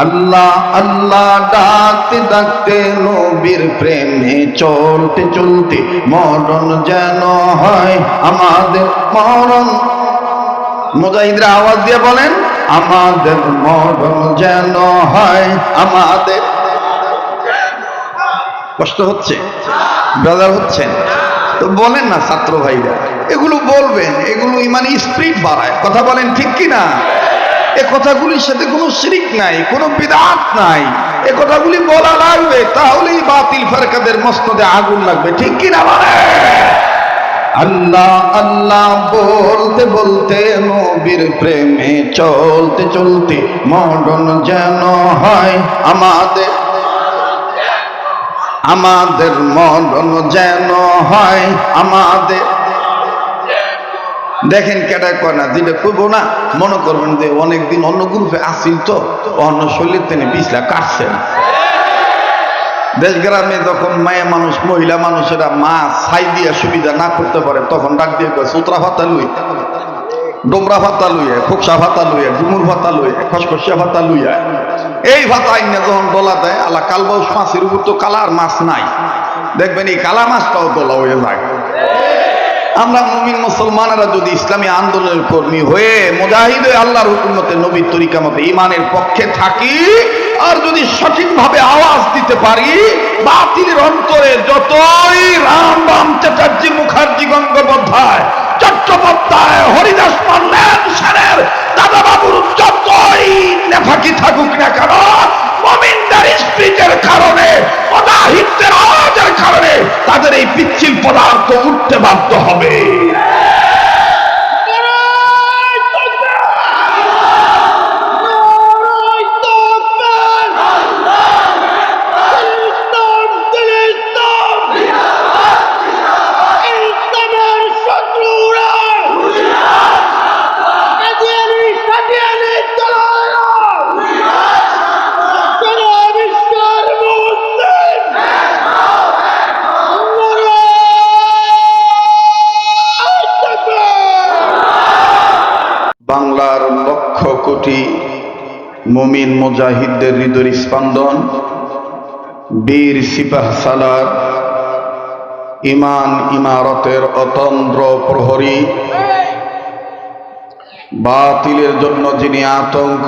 আল্লাহ আল্লাহ ডাকতে ডাকতে নবীর প্রেমে চলতে চলতে মরণ যেন হয় আমাদের মরণ। মুজাহিদরা আওয়াজ দিয়ে বলেন, আমাদের মরণ যেন হয় আমাদের। কষ্ট হচ্ছে, বেজার হচ্ছেন তো বলেন না ছাত্র ভাইরা, এগুলো বলবেন, এগুলো ইমানি স্পিরিট বাড়ায়। কথা বলেন ঠিক কি না? এ কথাগুলির সাথে কোনো শিরক নাই, কোনো বিদআত নাই। এ কথাগুলি বলা লাগবে, তাহলেই বাতিল ফেরকাদের মসনদে আগুন লাগবে। ঠিক কি না বলে? আল্লাহ আল্লাহ বলতে বলতে নবীর প্রেমে চলতে চলতে মরণ যেন হয় আমাদের, আমাদের মরণ যেন হয় আমাদের। দেখেন কেটা কয় না, যেটা করবো না মনে করবেন যে অনেকদিন অন্য গ্রুপে আসিল তো অন্য শৈলীর তেনে পিছলা কাটছে না। দেশ গ্রামে যখন মায়া মানুষ মহিলা মানুষেরা মা ছাই দিয়া সুবিধা না করতে পারে তখন ডাক দিয়ে কয় সুতরা ভাতা লুই, ডোমরা ভাতা লুইয়া, খোকসা ভাতা লুইয়া, ডুমুর ভাতা লুইয়া, খসখসিয়া ভাতা লুইয়া। এই ভাতা আইনে যখন ডলা দেয়, আল্লাহ কালবাউস মাছের উপর তো কালার মাছ নাই, দেখবেন এই কালা মাছটাও ডলা হয়ে যায়। আমরা মুমিন মুসলমানেরা যদি ইসলামী আন্দোলনের কর্মী হয়ে মুজাহিদ হয়ে আল্লাহর হুকুম মতে নবীর তরিকা মতে ইমানের পক্ষে থাকি, আর যদি সঠিকভাবে আওয়াজ দিতে পারি, বাতিলের অন্তরে যতই রাম রাম চ্যাটার্জি, মুখার্জি, গঙ্গোপাধ্যায়, চট্টোপাধ্যায়, হরিদাস মান্নান সেনের, দাদা বাবুর যতই নেফাকি থাকুক না কেন, মুমিনদের স্পিরিটের কারণে, মুজাহিদদের আওয়াজের কারণে তাদের এই পিচ্ছিল পদার্থ উঠতে বাধ্য হবে। বাংলার লক্ষ কোটি মুমিন মুজাহিদদের হৃদয় স্পন্দন, বীর সিপাহ সালার, ইমান ইমারতের অতন্দ্র প্রহরী, বাতিলের জন্য যিনি আতঙ্ক,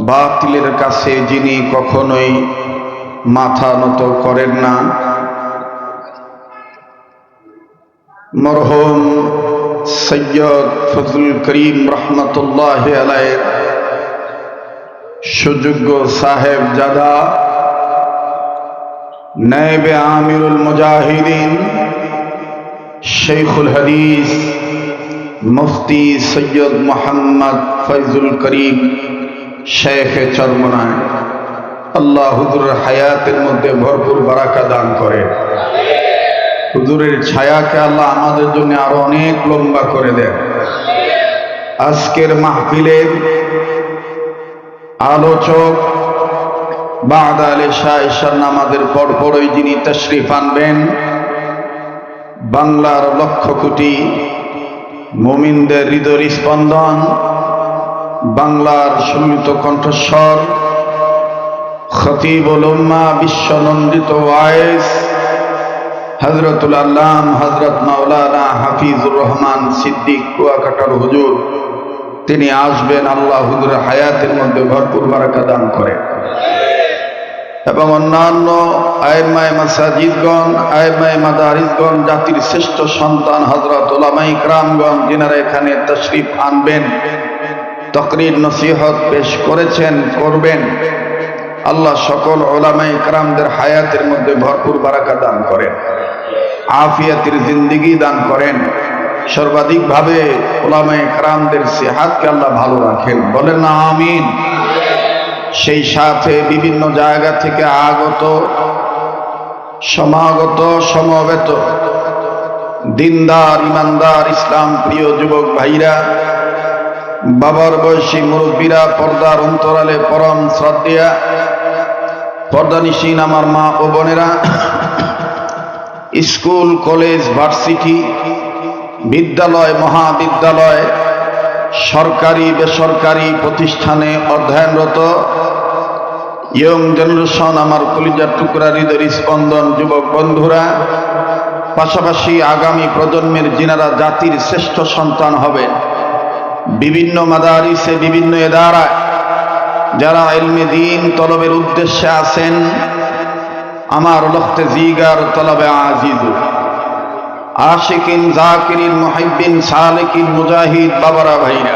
বাতিলের কাছে যিনি কখনোই মাথা নত করেন না, মরহুম সৈয়দ ফজলুল করিম রহমতুল্লাহ আলাইহির সুযোগ্য সাহেব জাদা, নায়েবে আমিরুল মুজাহিদিন, শেখুল হাদিস মুফতি সৈয়দ মোহাম্মদ ফয়জুল করিম শেখে চরমনায়, আল্লাহ হুজুরের হায়াতের মধ্যে ভরপুর বারাকা দান করে। হুজুরের ছায়াকে আল্লাহ আমাদের জন্য আরো অনেক লম্বা করে দেন। আজকের মাহফিলের আলোচক বাদা আলেশা ঈশার নামাজের পরপরই যিনি তাশরিফ আনবেন, বাংলার লক্ষ কোটি মুমিনদের হৃদয় স্পন্দন, বাংলার সুমিত কণ্ঠস্বর, খতিবুল উম্মাহ, বিশ্বনন্দিত ওয়াইস হযরতুল আল্লাম হযরত মাওলানা হাফিজুর রহমান সিদ্দিক কুয়াকাটার হুজুর, তিনি আসবেন। আল্লাহ হুজুরের হায়াতের মধ্যে ভরপুর বারাকা দান করেন এবং অন্যান্য আইমায়ে মাসাজিদগণ, আইমায়ে মাদারিসগণ, জাতির শ্রেষ্ঠ সন্তান হযরত উলামায়ে ইকরামগণ যিনারা এখানে তাশরিফ আনবেন, তাকরীর নসিহত পেশ করেছেন, করবেন, আল্লাহ সকল উলামায়ে ইকরামদের হায়াতের মধ্যে ভরপুর বারাকা দান করেন, আফিয়াতের জিন্দেগি দান করেন, সর্বাধিকভাবে উলামায়ে ইকরামদের সেহাতকে আল্লাহ ভালো রাখেন। বলেন না আমিন। সেই সাথে বিভিন্ন জায়গা থেকে আগত, সমাগত, সমবেত দিনদার, ইমানদার, ইসলাম প্রিয় যুবক ভাইরা, বাবার বয়সী মুরব্বীরা, পর্দার অন্তরালে পরম শ্রদ্ধেয়া পর্দানিশীন আমার মা ও বোনেরা, স্কুল, কলেজ, ভার্সিটি, বিদ্যালয়, মহাবিদ্যালয়, সরকারি বেসরকারি প্রতিষ্ঠানে অধ্যয়নরত ইয়ং জেনারেশন, আমার কলিজার টুকরা, হৃদয়ের স্পন্দন যুবক বন্ধুরা, পাশাপাশি আগামী প্রজন্মের যিনারা জাতির শ্রেষ্ঠ সন্তান হবে, বিভিন্ন মাদারিসে বিভিন্ন এদারায় যারা ইলমে দ্বীন তলবের উদ্দেশ্যে আছেন, আমার লখতে জিগার তলবে আজিজু আশিকিন জাকিরিন মুহিব্বিন সালিকিন মুজাহিদ বাবারা ভাইরা,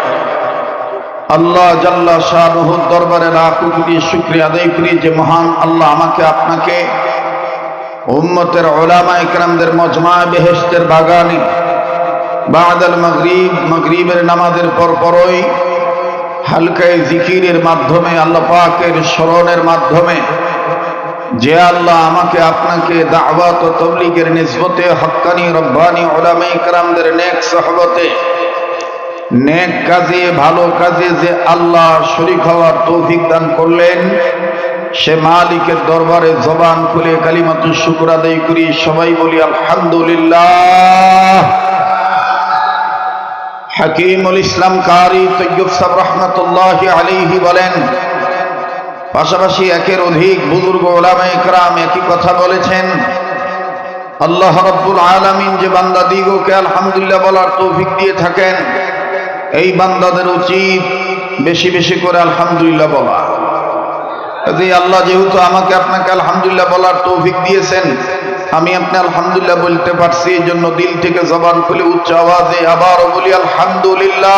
আল্লাহ জাল্লা শানুহুর দরবারে লাখ কোটি শুকরিয়া আদায় করি যে মহান আল্লাহ আমাকে আপনাকে উম্মতের উলামা ইকরামদের মজমা বেহেশতের বাগানে বাদাল মাগরিবের নামাজের পরপরই হালকায় জিকিরের মাধ্যমে, আল্লাহ পাকের স্মরণের মাধ্যমে, যে আল্লাহ আমাকে আপনাকে দাওয়াত ও তাবলীগের নিসবতে হক্কানি রব্বানি উলামা ইকরামদের নেক সুহবতে নেক কাজে ভালো কাজে যে আল্লাহ শরীক হওয়ার তৌফিক দান করলেন, সে মালিকের দরবারে জবান খুলে কালিমাতুশ শুকর আদায় করি। সবাই বলি আলহামদুলিল্লাহ। হাকিমুল ইসলাম কারি তৈয়ব সাহেব রহমাতুল্লাহি আলাইহি বলেন, পাশাপাশি একের অধিক বুজুর্গ উলামা ইকরাম একই কথা বলেছেন, আল্লাহ রাব্বুল আলামিন যে বান্দাদিগকে আলহামদুলিল্লাহ বলার তৌফিক দিয়ে থাকেন, এই বান্দাদের উচিত বেশি বেশি করে আলহামদুলিল্লাহ বলা। যে আল্লাহ যেহেতু আমাকে আপনাকে আলহামদুলিল্লাহ বলার তৌফিক দিয়েছেন, আমি আপনি আলহামদুলিল্লাহ বলতে পারছি, এই জন্য দিল থেকে জবান খুলে উচ্চ আওয়াজে আবারও বলি আলহামদুলিল্লাহ।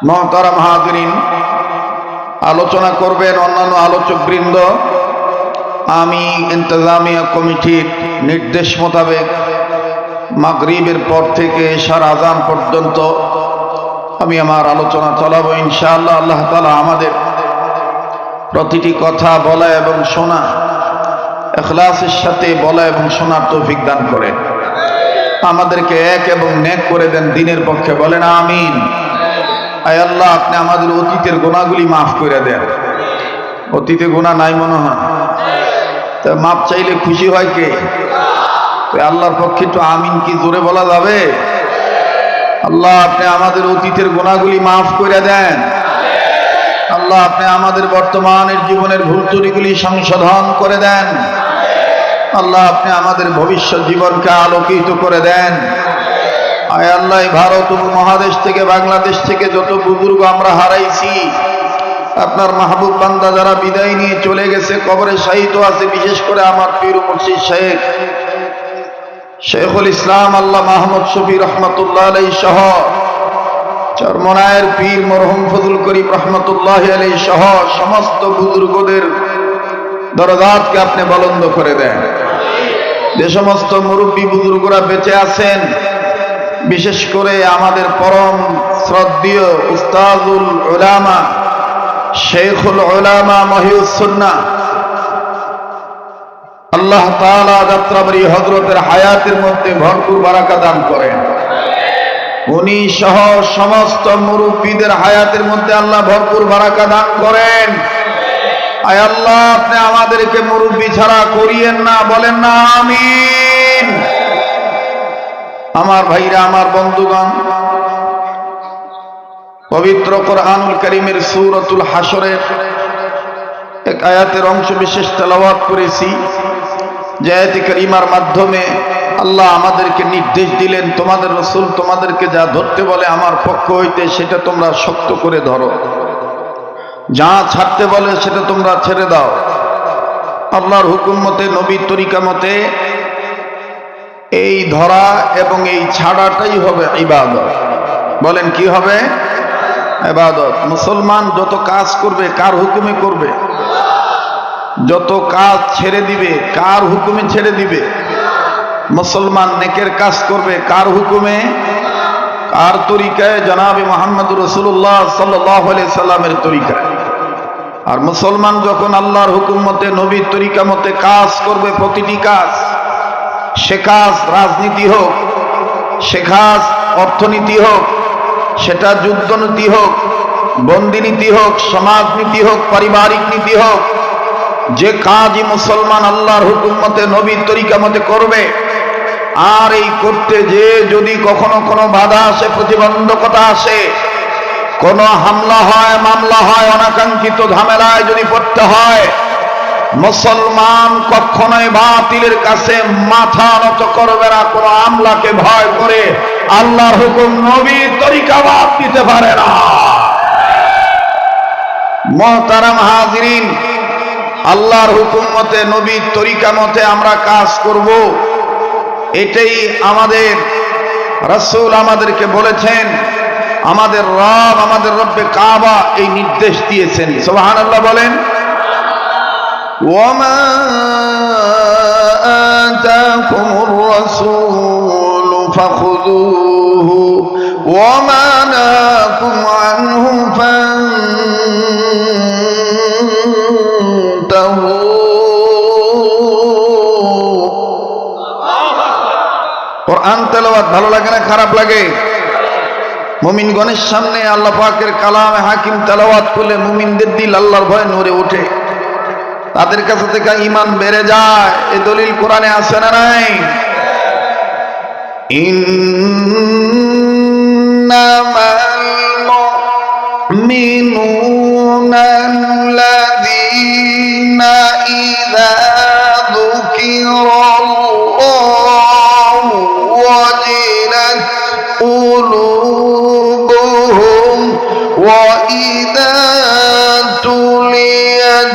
মুহতারাম হাজিরিন, আলোচনা করবেন অন্যান্য আলোচক বৃন্দ। আমি ইন্তেজামিয়া কমিটির নির্দেশ মোতাবেক মাগরিবের পর থেকে এশার আজান পর্যন্ত আমি আমার আলোচনা চালাবো ইনশাআল্লাহ। আল্লাহ তাআলা আমাদের প্রতিটি কথা বলা এবং শোনা ইখলাসের সাথে বলা এবং শোনার তৌফিক দান করেন, আমাদেরকে এক এবং নেক করে দেন দ্বীনের পক্ষে, বলেন আমিন। আয় আল্লাহ, আপনি আমাদের অতীতের গুনাহগুলি মাফ করে দেন। অতীতে গুনাহ নাই মনে হয়, তা মাপ চাইলে খুশি হয় কে? আল্লাহর পক্ষে একটু আমিন কি জোরে বলা যাবে? আল্লাহ, আপনি আমাদের অতীতের গুনাহগুলি মাফ করে দেন। আল্লাহ, আপনি আমাদের বর্তমানের জীবনের ভুল ত্রুটিগুলি সংশোধন করে দেন। আল্লাহ, আপনি আমাদের ভবিষ্যৎ জীবনকে আলোকিত করে দেন। আয় আল্লাহ, ভারত উপমহাদেশ থেকে বাংলাদেশ থেকে যত বুজুর্গ আমরা হারাইছি, আপনার মাহবুব বান্দা যারা বিদায় নিয়ে চলে গেছে, কবরে শায়িত আছে, বিশেষ করে আমার পীর মুর্শিদ শেখুল ইসলাম আল্লাহ মাহমুদ শফি রহমতুল্লাহ আলাইহি সহ, চরমনায়ের পীর মরহুম ফজল করিম রহমতুল্লাহ আলাইহি সহ সমস্ত বুজুর্গদের দরজাতকে আপনি বুলন্দ করে দেন। যে সমস্ত মুরব্বী বুজুর্গরা বেঁচে আছেন, বিশেষ করে আমাদের পরম শ্রদ্ধেয় উস্তাজুল উলামা শেখুল উলামা মহিউস সুন্নাহ, আল্লাহ তাআলা যাত্রাবাড়ি হযরতের হায়াতের মধ্যে ভরপুর বারাকা দান করেন। উনি সহ সমস্ত মুরব্বীদের হায়াতের মধ্যে আল্লাহ ভরপুর বারাকা দান করেন। আয় আল্লাহ, আপনি আমাদেরকে মুরব্বী ছাড়া করিয়েন না, বলেন না আমিন। আমার ভাইরা, আমার বন্ধুগণ, পবিত্র কোরআনুল কারীমের সূরাতুল হাশরের এক আয়াতের অংশ বিশেষ তেলাওয়াত করেছি, যে আয়াতে কারিমার মাধ্যমে আল্লাহ আমাদেরকে নির্দেশ দিলেন, তোমাদের রাসূল তোমাদেরকে যা ধরতে বলে আমার পক্ষ হইতে সেটা তোমরা শক্ত করে ধরো, যা ছাড়তে বলে সেটা তোমরা ছেড়ে দাও। আল্লাহর হুকুম মতে, নবীর তরিকা মতে এই ধরা এবং এই ছাড়াটাই হবে ইবাদত। বলেন কি হবে? ইবাদত। মুসলমান যত কাজ করবে কার হুকুমে করবে? যত কাজ ছেড়ে দিবে কার হুকুমে ছেড়ে দিবে? মুসলমান নেকের কাজ করবে কার হুকুমে? কার তরিকায়? জনাবে মুহাম্মদুর রাসূলুল্লাহ সাল্লাল্লাহু আলাইহি সাল্লামের তরিকায়। আর মুসলমান যখন আল্লাহর হুকুম মতে, নবীর তরিকা মতে কাজ করবে, প্রতিটি কাজ, সে কাজ রাজনীতি হোক, সে কাজ অর্থনীতি হোক, সেটা যুদ্ধনীতি হোক, বন্দিনীতি হোক, সমাজনীতি হোক, পারিবারিক নীতি হোক, যে কাজই মুসলমান আল্লাহর হুকুম মতে, নবীর তরিকা মতে করবে, আর এই করতে যে যদি কখনো কোনো বাধা আসে, প্রতিবন্ধকতা আসে, কোনো হামলা হয়, মামলা হয়, অনাকাঙ্ক্ষিত ঝামেলায় যদি পড়তে হয়, মুসলমান কখনোই বাতিলের কাছে মাথা নত করবে না। কোনো আমলাকে ভয় করে আল্লাহর হুকুম, নবীর তরিকা বাদ দিতে পারে না। মুহতারাম হাজিরিন, আল্লাহর হুকুম মতে, নবীর তরিকা মতে আমরা কাজ করব, এটাই আমাদের রাসূল আমাদেরকে বলেছেন। আমাদের রব, আমাদের রব্বে কাবা এই নির্দেশ দিয়েছেন। সুবহানাল্লাহ বলেন। ওয়ামা আতাকুমুর রাসূল ফাখুযুহু ওয়ামা নাহাকুম আনহু ফান্তাহু। কোরআন তেলাওয়াত ভালো লাগে না খারাপ লাগে? মুমিনগণের সামনে আল্লাহ পাকের কালামে হাকিম তেলাওয়াত করলে মুমিনদের দিল আল্লাহর ভয়ে নড়ে ওঠে, তাদের কাছে থেকে ঈমান বেড়ে যায়। এই দলিল কোরআনে আছে না নাই? ইন্নামাল মুমিনুনা আল্লাযীনা ইযা যুকিরাল্লাহু ওয়াজিলাত قلوبهم وإذا تليت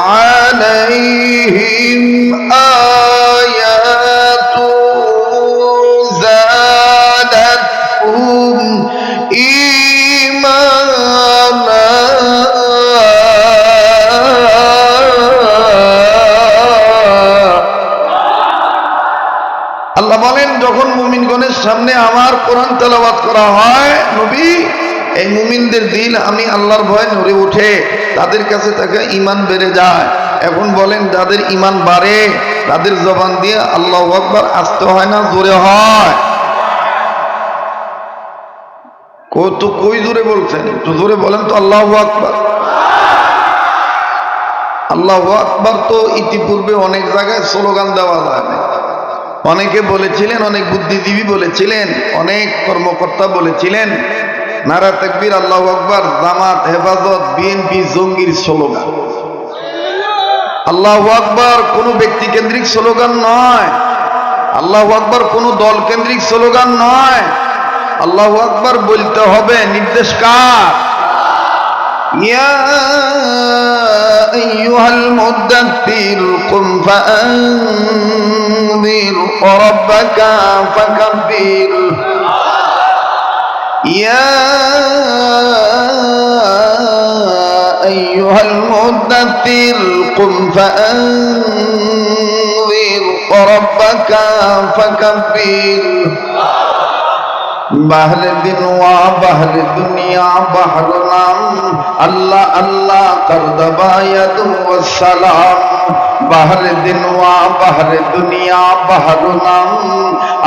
عليهم آياته زادتهم إيمانا। আল্লাহ বলেন, যখন মুমিনগণের সামনে আমার কোরআন তেলাওয়াত করা হয়, নবী, এই মুমিনদের দিল আমি আল্লাহর ভয়ে নড়ে ওঠে, তাদের কাছে তাকে ঈমান বেড়ে যায়। এখন বলেন, যাদের ঈমান বাড়ে তাদের জবান দিয়ে আল্লাহু আকবার আসতে হয় না জোরে হয়? কই জোরে বলছেন? একটু জোরে বলেন তো আল্লাহু আকবার। আল্লাহু আকবার তো ইতিপূর্বে অনেক জায়গায় স্লোগান দেওয়া যায় না। অনেকে বলেছিলেন, অনেক বুদ্ধিজীবী বলেছিলেন, অনেক কর্মকর্তা বলেছিলেন, নারা তাকবীর, আল্লাহু আকবার জামাত, হেফাজত, বিএনপি জঙ্গির স্লোগান। আল্লাহু আকবার কোনো ব্যক্তি কেন্দ্রিক স্লোগান নয়। আল্লাহু আকবার কোনো দল কেন্দ্রিক স্লোগান নয়। আল্লাহু আকবার বলতে হবে, নির্দেশ কার? ইয়া আইয়ুহাল মুদাত্তির কুম ফাআনযির রাব্বাকা ফাকাব্বির। ইয়া আইয়ুহাল মুদাত্তির কুম ফাআনযির রাব্বাকা ফাকাব্বির। বাহরে দিন ওয়া বাহরে দুনিয়া বাহর নাম, আল্লাহ আল্লাহ করদবায়াত ওয়াসসালাম। বাহরে দিন ওয়া বাহরে দুনিয়া বাহর নাম,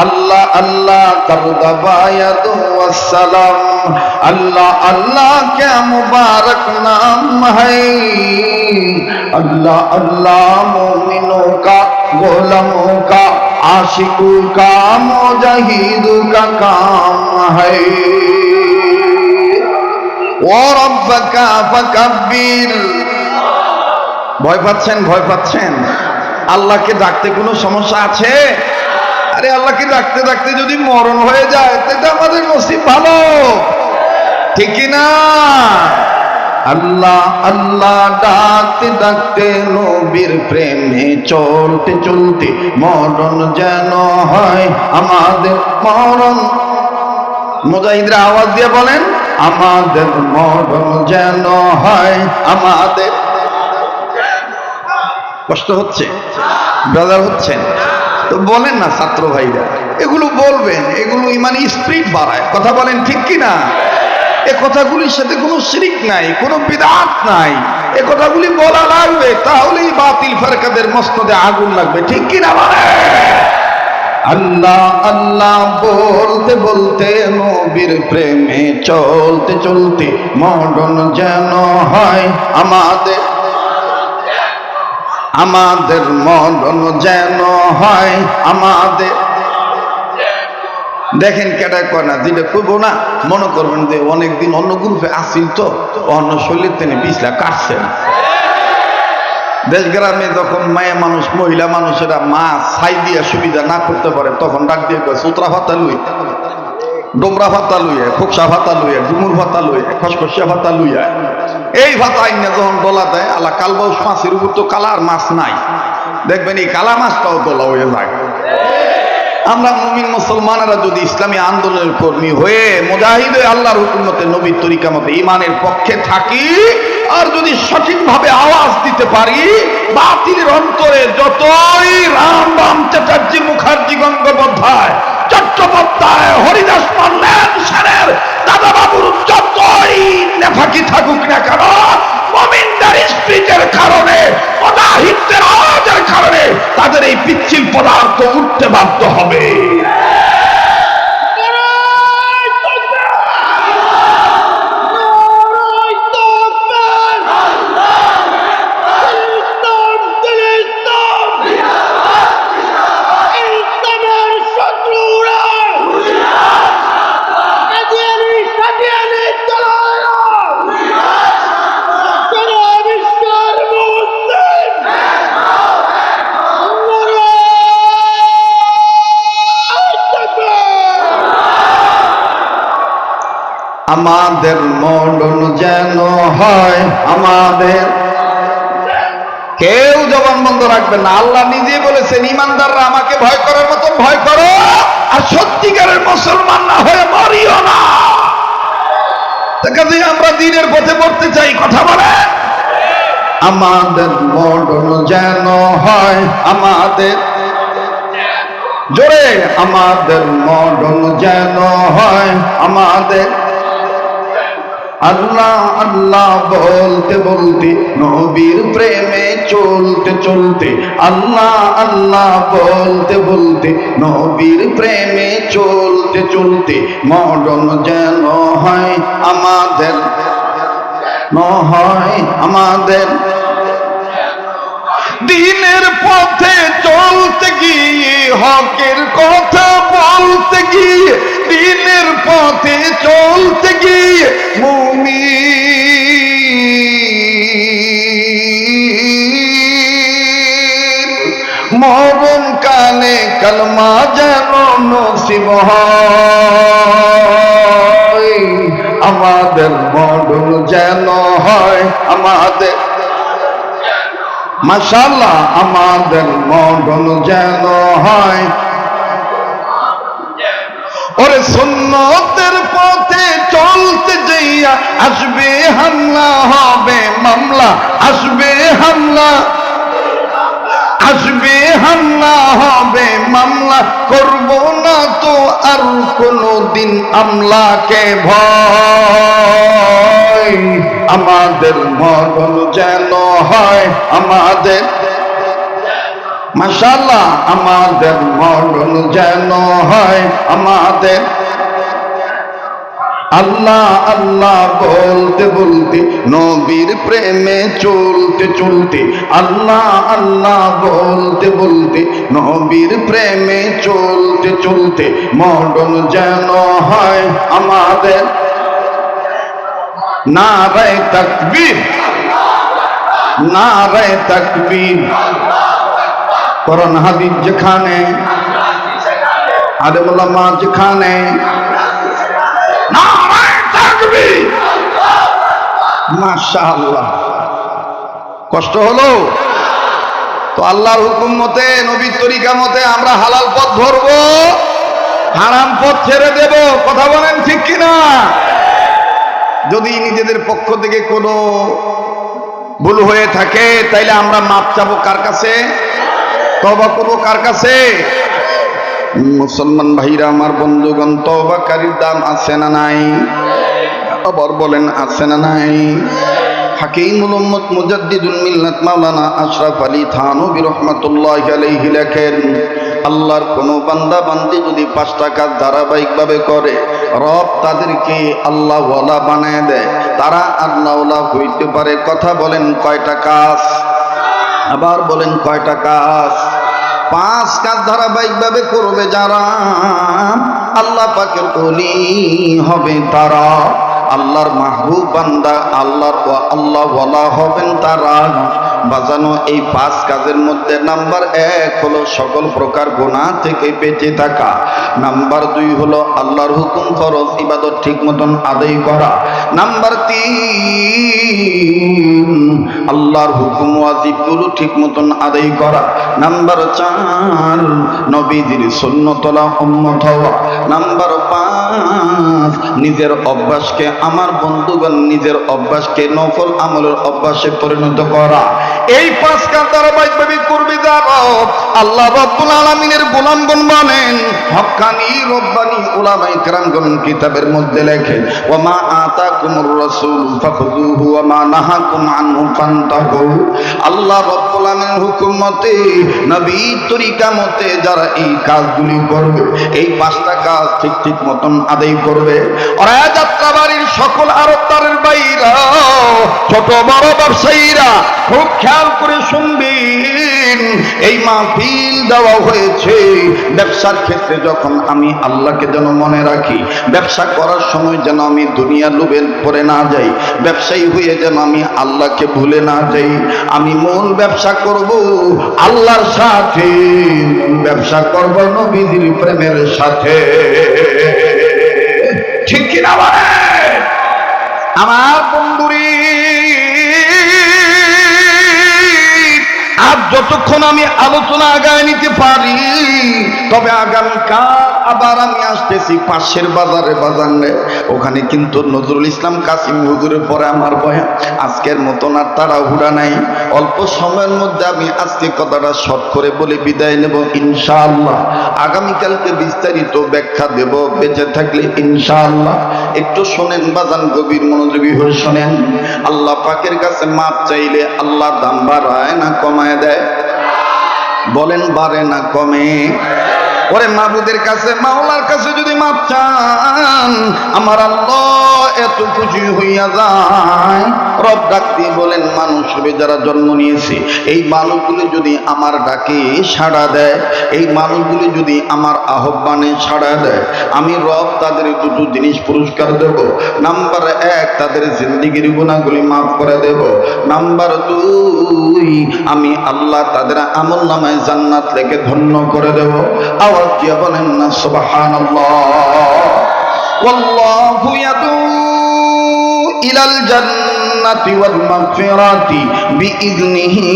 আল্লাহ আল্লাহ করদবায়াত ওয়াসসালাম। अल्लाह अल्लाह क्या मुबारक नाम है, अल्लाह अल्लाह मोमिनों का, गोलमों का, आशिकों का, मुजाहिदों का काम है। ও রব্বাকা ফাকাব্বির। ভয় পাচ্ছেন? ভয় পাচ্ছেন? আল্লাহকে ডাকতে কোনো সমস্যা আছে? আরে আল্লাহকে ডাকতে ডাকতে যদি মরণ হয়ে যায় তাহলে আমাদের নসিব ভালো, ঠিক কি না? আল্লাহ আল্লাহ ডাকতে ডাকতে নবীর প্রেমে চলতে চলতে মরণ যেন হয় আমাদের মরণ। মুজাহিদরা আওয়াজ দিয়ে বলেন, আমাদের মরণ যেন হয় আমাদের। কষ্ট হচ্ছে? বেজার হচ্ছেন তো বলেন না ছাত্র ভাইরা, এগুলো বলবেন, এগুলো ইমানি স্পিরিট বাড়ায়। কথা বলেন ঠিক কি না? এ কথাগুলির সাথে কোনো শিরিক নাই, কোনো বিদআত নাই। এ কথাগুলি বলা লাগবে, তাহলেই বাতিল ফেরকাদের মসনদে আগুন লাগবে, ঠিক কি না? বলে আল্লাহ আল্লাহ বলতে বলতে নবীর প্রেমে চলতে চলতে মরণ যেন হয় আমাদের। আমাদের মরণ যেন হয় আমাদের। দেখেন কেডা কয় না, যেটা করবো না মনে করবেন যে অনেকদিন অন্য গ্রুপে আসিল তো অন্য শরীরের তেনে পিছলা কাটছে না। দেশ গ্রামে যখন মায়া মানুষ মহিলা মানুষেরা মা ছাই দিয়া সুবিধা না করতে পারে তখন ডাক দিয়ে কয় সুতরা ভাতা লুই, ডোমরা ভাতা লুইয়া, খোকসা ভাতা লুইয়া, ডুমুর ভাতা লুইয়া, খসখসিয়া ভাতা লুইয়া। এই ভাতা আইনে যখন ডলা দেয় আল্লাহ কালবাউস মাছের উপর তো কালার মাছ নাই, দেখবেন এই কালা মাছটাও তোলা হয়ে যায়। আমরা মুমিন মুসলমানেরা যদি ইসলামী আন্দোলনের কর্মী হয়ে মুজাহিদ হয়ে আল্লাহর হুকুম মতে নবীর তরিকা মতে ইমানের পক্ষে থাকি আর যদি সঠিকভাবে আওয়াজ দিতে পারি, বাতিলের অন্তরে যতই রাম রাম চ্যাটার্জি, মুখার্জি, গঙ্গোপাধ্যায়, চট্টোপাধ্যায়, হরিদাস মান্নান সেনের দাদা বাবুর যতই নেফাকি থাকুক না কেন, মুমিনদের স্পিচের কারণে, মুজাহিদদের আওয়াজের কারণে তাদের এই পিচ্ছিল পদার্থ উঠতে বাধ্য হবে। আমাদের মরণ যেন হয় আমাদের, কেউ জবান বন্ধ রাখবে না। আল্লাহ নিজে বলেছেন ইমানদাররা আমাকে ভয় করার মতো ভয় করো, আর সত্যিকারের মুসলমান না হয়ে মরিও না। কাজে আমরা দ্বীনের পথে পড়তে চাই, কথা বলে। আমাদের মরণ যেন হয় আমাদের, জোরে, আমাদের মরণ যেন হয় আমাদের। আল্লাহ আল্লাহ বলতে বলতে, নবীর প্রেমে চলতে চলতে, আল্লাহ আল্লাহ বলতে বলতে, নবীর প্রেমে চলতে চলতে, মরণ যেন হয় আমাদের, হয় আমাদের। দ্বীনের পথে চলতে গিয়ে, হকের কথা বলতে গিয়ে, দ্বীনের পথে চলতে গিয়ে মুমিন মরণ কালে কালমা যেন নসিব হয়। আমাদের মরণ যেন হয় আমাদের, মাশাআল্লাহ, আমাদের মরণ যেন হয়। ওরে সুন্নতের পথে চলতে যাইয়া আসবে হামলা, হবে মামলা, আসবে হামলা, আসবে হামলা, হবে মামলা। করব না তো আর কোনদিন আমলাকে ভয়। আমাদের মরণ যেন হয় আমাদের, মাশাআল্লাহ, আমাদের মরণ যেন হয় আমাদের। আল্লাহ আল্লাহ বলতে বলতে, নবীর প্রেমে চলতে চলতে, আল্লাহ আল্লাহ বলতে বলতে, নবীর প্রেমে চলতে চলতে, মরণ যেন হয় আমাদের। নারায়ে তাকবীর, নারায়ে তাকবীর। কোরআন হাদিস যেখানে, আলেম ওলামা যেখানে, নারায়ে তাকবীর। মাশাআল্লাহ, কষ্ট হলো তো। আল্লাহর হুকুম মতে, নবীর তরিকা মতে আমরা হালাল পথ ধরবো, হারাম পথ ছেড়ে দেব। কথা বলেন ঠিক কিনা? যদি নিজেদের পক্ষ থেকে কোনো ভুল হয়ে থাকে তাইলে আমরা মাপ চাবো কার কাছে? তওবা করবো কার কাছে? মুসলমান ভাইরা আমার, বন্ধুগণ, তওবাকারীর দাম আছে না নাই? আবার বলেন, আছে না নাই? হাকিমুল উম্মত মুজাদ্দিদুল মিল্লাত মাওলানা আশরাফ আলী থানভী রাহমাতুল্লাহি আলাইহি লেখেন, আল্লাহর কোনো বান্দা বান্দি যদি 5টা কাজ ধারাবাহিকভাবে করে, রব তাদেরকে আল্লাহওয়ালা বানায় দেয়। তারা আল্লাহওয়ালা হইতে পারে। কথা বলেন কয়টা কাজ? আবার বলেন কয়টা কাজ? 5 কাজ ধারাবাহিকভাবে করবে যারা, আল্লাহ পাকের ওলি হবে তারা, আল্লাহর মাহবুব বান্দা, আল্লাহর আল্লাহ ওয়ালা হবেন তারা। বাজানো এই 5 কাজের মধ্যে নাম্বার 1 হলো সকল প্রকার গুনাহ থেকে বেঁচে থাকা। নাম্বার 2 হলো আল্লাহর হুকুম ফরজ ইবাদত ঠিক মতন আদায় করা। নাম্বার 3 আল্লাহর হুকুম ওয়াজিবগুলো ঠিক মতন আদায় করা। নাম্বার 4 নবীজির সুন্নতলা উম্মত হওয়া। নাম্বার 5 নিজের অভ্যাসকে, আমার বন্ধুগণ, নিজের অভ্যাসকে নফল আমলের অভ্যাসে পরিণত করা। এই 5 কাজ ধারাবাহিকভাবে করবে যারা, আল্লাহ রাব্বুল আলামিনের গোলামগণ বলেন, হক্কানি রব্বানি উলামায়ে কেরামগণ কিতাবের মধ্যে লেখেন, ওয়া মা আতাকুমুর রাসূল ফাখুযুহু ওয়া মা নাহাকুম আনহু ফান্তাহু। আল্লাহ রাব্বুল আলামিনের হুকুম মতে, নবীর তরিকা মতে যারা এই কাজগুলি করবে, এই 5টা কাজ ঠিক ঠিক মতন আদায় করবে, ওরা যাত্রাবাড়ির সকল আরবদারের বাইরা, ছোট বড় ব্যবসায়ীরা খুব খেয়াল করে শুনবেন। এই মাহফিল দেওয়া হয়েছে ব্যবসার ক্ষেত্রে, যখন আমি আল্লাহকে যেন মনে রাখি, ব্যবসা করার সময় যেন আমি দুনিয়া লোভে পড়ে না যাই, ব্যবসায়ী হয়ে যেন আমি আল্লাহকে ভুলে না যাই। আমি মূল ব্যবসা করব আল্লাহর সাথে, ব্যবসা করব নবীজির প্রেমের সাথে। ঠিক কিনা বলে আমার বন্ধুরি? আর যতক্ষণ আমি আলোচনা আগায় নিতে পারি, তবে আগামীকাল আবার আমি আসতেছি পাশের বাজারে, বাজারে ওখানে কিন্তু নজরুল ইসলাম কাসিম হুজুরের পরে আমার বয়ান। আজকের মতন আর তাড়াহুড়া নাই, অল্প সময়ের মধ্যে আমি আজকে কথাটা শর্ট করে বলে বিদায় নেব ইনশাআল্লাহ। আগামীকালকে বিস্তারিত ব্যাখ্যা দেব বেঁচে থাকলে ইনশাআল্লাহ। একটু শোনেন বাজান, গভীর মনোযোগী হয়ে শোনেন। আল্লাহ পাকের কাছে মাপ চাইলে আল্লাহ দাম বাড়ায় না কমায় দেয়? বলেন, বাড়ে না কমে? ওরে মাবুদের কাছে, মাওলার কাছে যদি মাপ চান, আমার আল্লাহ এত খুশি হইয়া যায়। রব ডাক দিয়ে বলেন, মানুষ হবে যারা জন্ম নিয়েছে, এই মানুষগুলি যদি আমার ডাকে সাড়া দেয়, এই মানুষগুলি যদি আমার আহ্বানে সাড়া দেয়, আমি রব তাদের 2 জিনিস পুরস্কার দেব। নাম্বার 1, তাদের জিন্দেগির গুনাহগুলি মাফ করে দেব। নাম্বার 2, আমি আল্লাহ তাদের আমল নামায় জান্নাত লেখে ধন্য করে দেব। আওয়াজ দিয়ে বলেন না সুবহানাল্লাহ। ওয়াল্লাহু ইয়াদু ইলাল জান্নাতি ওয়াল মাগফিরাতি বিইذনিহি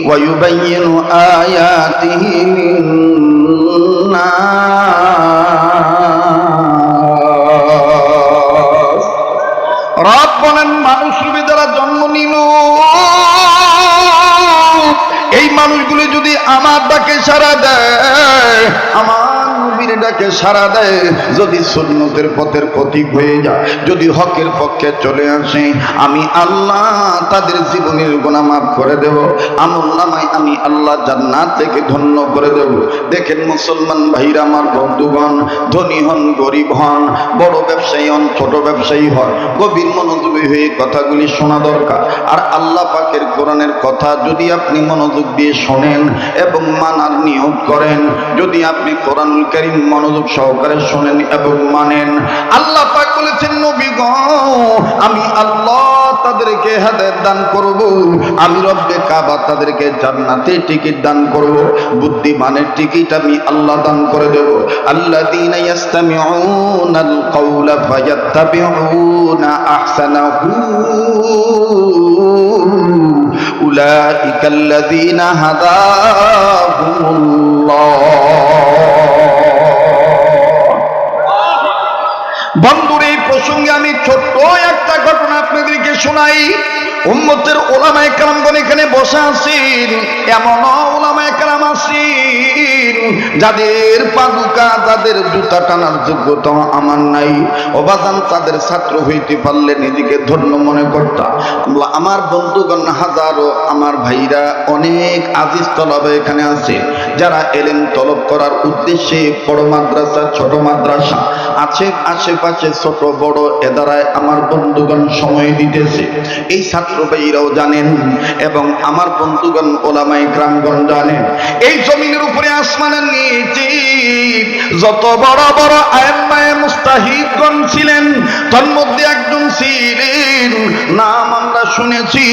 ওয়া ইউবাইয়িনু আয়াতিহি লিন-নাস। রব বলেন, মানুষ রূপে যারা জন্ম নিল, এই মানুষগুলি যদি আমার ডাকে সাড়া দেয়, আমার নবীর ডাকে সাড়া দেয়, যদি সুন্নতের পথের প্রতীক হয়ে যায়, যদি হকের পক্ষে চলে আসে, আমি আল্লাহ তাদের জীবনের গুনাহ মাফ করে দেব। আমল নামায় আমি আল্লাহ জান্নাত থেকে ধন্য করে দেব। দেখেন মুসলমান ভাইরা আমার, বন্ধুগণ, ধনী হন গরিব হন, বড় ব্যবসায়ী হন ছোট ব্যবসায়ী হন, গভীর মনোযোগী হয়ে কথাগুলি শোনা দরকার। আর আল্লাহ পাকের কোরআনের কথা যদি আপনি মনোযোগ দিয়ে শোনেন এবং মানার নিয়ত করেন, যদি আপনি কোরআনুল কারীম মনোযোগ সহকারে শোনেন এবং মানেন, আল্লাহ পাক বলেছেন, নবী গো, আমি আল্লাহ তাদেরকে হেদায়েত দান করব, আমি রব্বে কাবা তাদেরকে জান্নাতে টিকিট দান করব, বুদ্ধিমানের টিকিট আমি আল্লাহ দান করে দেব। আল্লাযীনা ইয়াসতামিউনাল কাওলা ফায়াত্তাবিউনা আহসানাহু উলাইকাল্লাযীনা হাদাহুমুল্লাহ। বন্ধুর, এই প্রসঙ্গে আমি ছোট্ট একটা ঘটনা আপনাদেরকে শোনাই। উম্মতের ওলামায়ে কেরামগণ এখানে বসে আছেন, এমন ওলামায়ে কেরাম আছেন যাদের পাদুকা, যাদের জুতা টানার যোগ্যতা আমার নাই। অবাজান, তাদের ছাত্র হইতে পারলে নিজেকে ধন্য মনে করতাম। আমার বন্ধুগণ, হাজারো আমার ভাইরা অনেক আজিজ তলবে এখানে আছে, যারা এলেম তলব করার উদ্দেশ্যে বড় মাদ্রাসা ছোট মাদ্রাসা আশেপাশে ছোট বড় এদারায় আমার বন্ধুগণ সময় দিতেছে। এই ছাত্র ভাইরাও জানেন এবং আমার বন্ধুগণ ওলামায়ে কেরামগণ জানেন, এই জমিনের উপরে আসমানের নিচে যত বড় বড় আইম্মায়ে মুস্তাহিদগণ ছিলেন, তন্মধ্যে একজন ছিলেন, নাম আমরা শুনেছি,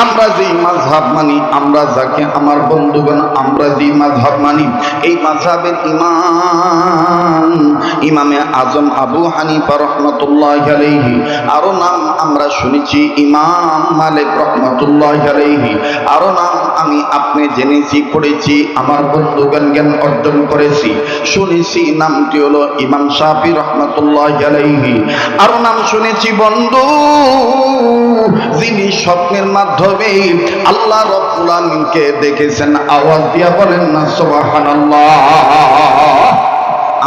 আমরা যেই মাযহাব মানি, আমরা যাকে আমার বন্ধুগণ আমরা যেই মাযহাব মানি, এই মাযহাবের ইমামে আজম আবু হানিফা রাহমাতুল্লাহি আলাইহি। আরো নাম আমরা শুনেছি ইমাম মালিক রাহমাতুল্লাহি আলাইহি। আরো নাম আমি আপনি জেনেছি, পড়েছি, আমার বন্ধুগণ জ্ঞান অর্জন করেছি, শুনেছি, নামটি হলো ইমাম শাফি রাহমাতুল্লাহি আলাইহি। আরো নাম শুনেছি বন্ধু, যিনি স্বপ্নের মাধ্যমে আল্লাহ রাব্বুল আলামিনকে দেখেছেন। আওয়াজ দিয়া বলেন না সুবহানাল্লাহ।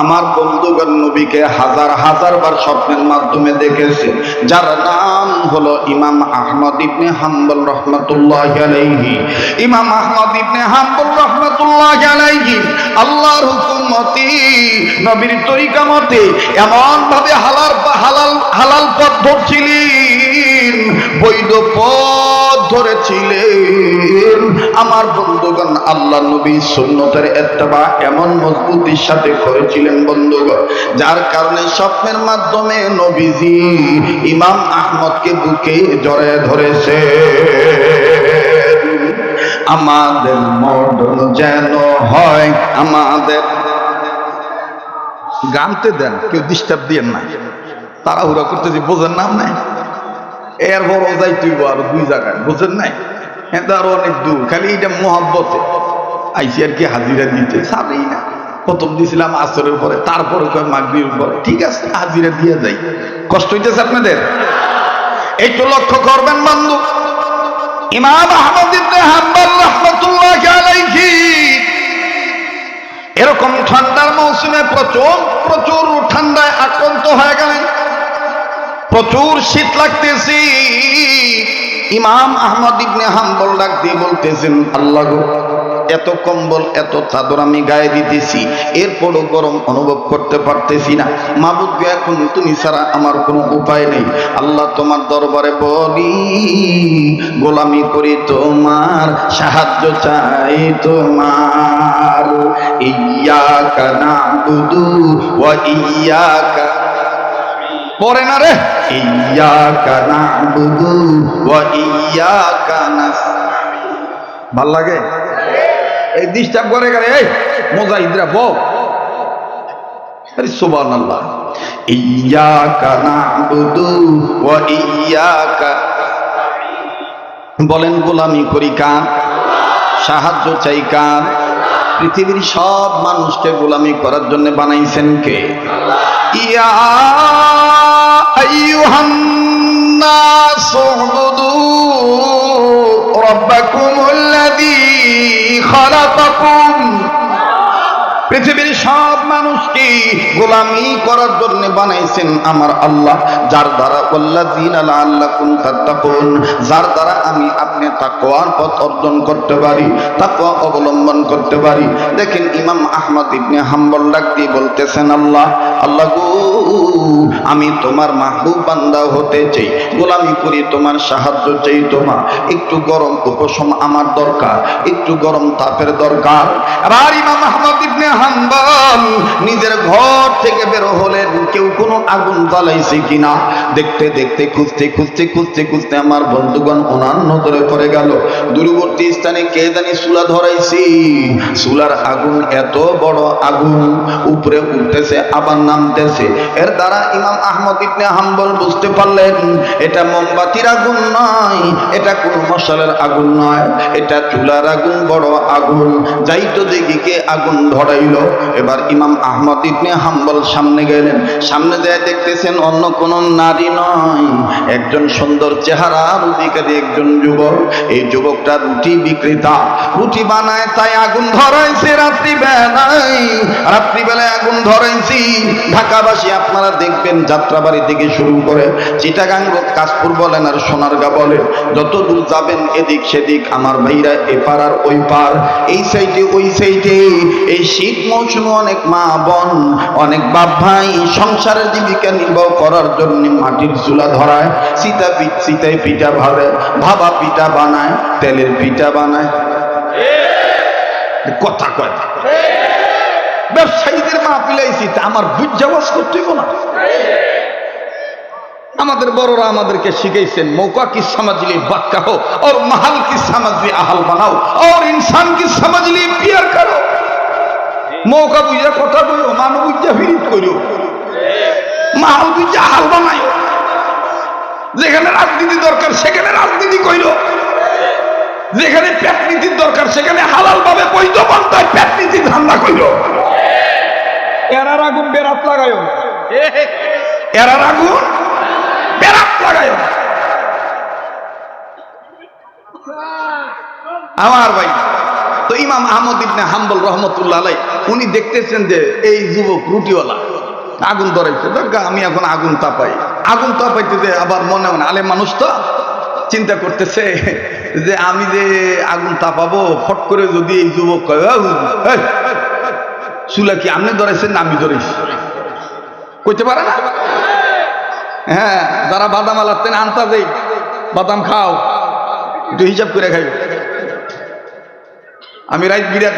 আমার বন্ধুগণ নবীকে হাজার হাজার বার স্বপ্নের মাধ্যমে দেখেছে, যার নাম হলো ইমাম আহমদ ইবনে হাম্বল রাহমাতুল্লাহি আলাইহি। ইমাম আহমদ ইবনে হাম্বল রাহমাতুল্লাহি আলাইহি আল্লাহর হুকুম মতে, নবীর তরিকা মতে এমন ভাবে হালাল পথ ধরছিলেন, বৈধ পথ ধরেছিলেন। আমার বন্ধুগণ আল্লাহ নবী সুন্নতের ইত্তেবা এমন মজবুতির সাথে করেছিলেন বন্ধুগণ, যার কারণে স্বপ্নের মাধ্যমে নবীজি ইমাম আহমদকে বুকে জড়িয়ে ধরেছে। আমাদের মরণ যেন হয়, আমাদের গানতে দেন, কেউ ডিস্টার্ব দিয়েন না, তাড়াহুড়া করতেছি, বোঝেন নাম নাই, এর বড় যাই তুই আরো 2 জায়গায়, বোঝেন নাই, এটা আরো অনেক দূর, খালি এটা মোহাব্বতে আইসি আর কি হাজিরা দিতে সারেই না। প্রথম দিয়েছিলাম আসরের পরে, তারপরে মাগরিবের পরে, ঠিক আছে হাজিরা দিয়ে যাই। কষ্ট হইতেছে আপনাদের? একটু লক্ষ্য করবেন বন্ধু, ইমাম আহমদ ইবনে হাম্বল রাহমাতুল্লাহি আলাইহি এরকম ঠান্ডার মৌসুমে প্রচুর ঠান্ডায় আক্রান্ত হয়ে গেলেন, প্রচুর শীত লাগতেছে। ইমাম আহমদ ইবনে হাম্বল ডাক দিয়ে বলতেছেন, আল্লাহ গো, এত কম্বল এত চাদর আমি গায়ে দিতেছি, এরপরও গরম অনুভব করতে পারতেছি না। মাবুদ গো, এখন তুমি ছাড়া আমার কোনো উপায় নেই। আল্লাহ তোমার দরবারে বলি, গোলামি করি তোমার, সাহায্য চাই তোমার। ইয়াকা নাবুদু ওয়া ইয়াকা, পরে না রে, ইয়াকা নাবুদু ওয়া ইয়াকা নাস্তাঈন। ভাল লাগে? এই ডিস্টার্ব করে গেলে, এই মুজাহিদরা বল, আরে সুবহানাল্লাহ। ইয়াকা নাবুদু ওয়া ইয়াকা, বলেন গোলামি করি কার, সাহায্য চাই কার? পৃথিবীর সব মানুষকে গোলামি করার জন্য বানাইছেন কে? ইয়া আইয়ুহান নাসু উবুদু রাব্বাকুমুল্লাযী খালাকাকুম। পৃথিবীর সব মানুষকে গোলামি করার জন্য বানাইছেন আমার আল্লাহ, যার দ্বারা ওয়াল্লাযীনা লাআল্লাকুম তাত্তাকুন, যার দ্বারা আমি আপনি তাকওয়ার পথ অর্জন করতে পারি, তাকওয়া অবলম্বন করতে পারি। দেখেন ইমাম আহমদ ইবনে হাম্বল ডাক দিয়ে বলতেছেন, আল্লাহ গো, আমি তোমার মাহবুব বান্দা হতে চাই, গোলামি করি তোমার, সাহায্য চাই তোমার। একটু গরম উপশম আমার দরকার, একটু গরম তাপের দরকার। আর ইমাম আহমদ ইবনে হাম্বল নিজের ঘর থেকে বের হলেন, কেউ কোনো আগুন জ্বালাইছে কিনা দেখতে দেখতে, খুঁজতে আমার বন্ধুগণ ওনার নজরে পড়ে গেল, দূরবর্তী স্থানে কে জানি চুলা ধরাইছি। চুলার আগুন এত বড় আগুন, উপরে উঠতেছে আবার নামতেছে। এর দ্বারা ইমাম আহমদ ইবনে হাম্বল বুঝতে পারলেন, এটা মোমবাতির আগুন নয়, এটা কোন মশালের আগুন নয়, এটা চুলার আগুন, বড় আগুন। যাই তো দেখি কে আগুন ধরাইল। এবার ইমাম আহমদ ইবনে হাম্বল সামনে গেলেন, সামনে যায় দেখতেছেন অন্য কোন নারী নয়, একজন সুন্দর চেহারার অধিকারী একজন যুবক। এই যুবকটা রুটি বিক্রেতা, রুটি বানায়, তাই আগুন ধরাইছে রাত্রিবেলায় আগুন ধরাইছি। ঢাকাবাসী আপনারা দেখবেন, যাত্রাবাড়ি থেকে শুরু করে চিটাগাং, কাশপুর বলেন আর সোনারগাঁ বলেন, যত দূর যাবেন এদিক সেদিক আমার ভাইরা এপার আর ওই পার, এই সাইডে ওই সাইডে, এই শীত মৌসুমে অনেক মা বোন অনেক বাপ ভাই সংসারের জীবিকা নির্বাহ করার জন্য মাটির চুলা ধরায়, চিতায় পিঠা ভাবা পিঠা বানায়, তেলের পিঠা বানায়, কথা কয়। ব্যবসায়ীদের মাহফিলাইছি, তা আমার বুঝাবাস করতেই না। আমাদের বড়রা আমাদেরকে শিখাইছেন, মৌকা কি समझली बात कहो और महल की समझली आहल बनाओ और इंसान की समझली प्यार करो। মৌকা বুঝা কথা কইও, মানব বুঝা ফিরিত কইও, মাহাল বুঝা আহাল বানাইও। যেখানে রাজনীতি দরকার সেখানে রাজনীতি কইরো, যেখানে পেট নীতির দরকার সেখানে হালাল ভাবে বৈধ পন্থায় পেট নীতি ধান্দা কইরো। এরার আগুন বেরাত লাগাইও, এরার আগুন বেরাত লাগাইও। আমার ভাই, তো ইমাম আহমদ ইবনে হাম্বল রহমতুল্লাহ আলাইহি উনি দেখতেছেন যে এই যুবক রুটিওয়ালা আগুন ধরাইছে, দরকার আমি এখন আগুন তাপাই। আগুন তাপাইতে যে আবার মনে মনে আলেম মানুষ তো চিন্তা করতেছে যে আমি যে আগুন তাপাবো, ফট করে যদি এই যুবক কয় চুলা কি আপনি ধরাইছেন না আমি ধরেছি, কইতে পারে না। হ্যাঁ, যারা বাদাম আলাতেন আনতা দেই, বাদাম খাও, একটু হিসাব করে খাই। আমি রাত বিরাট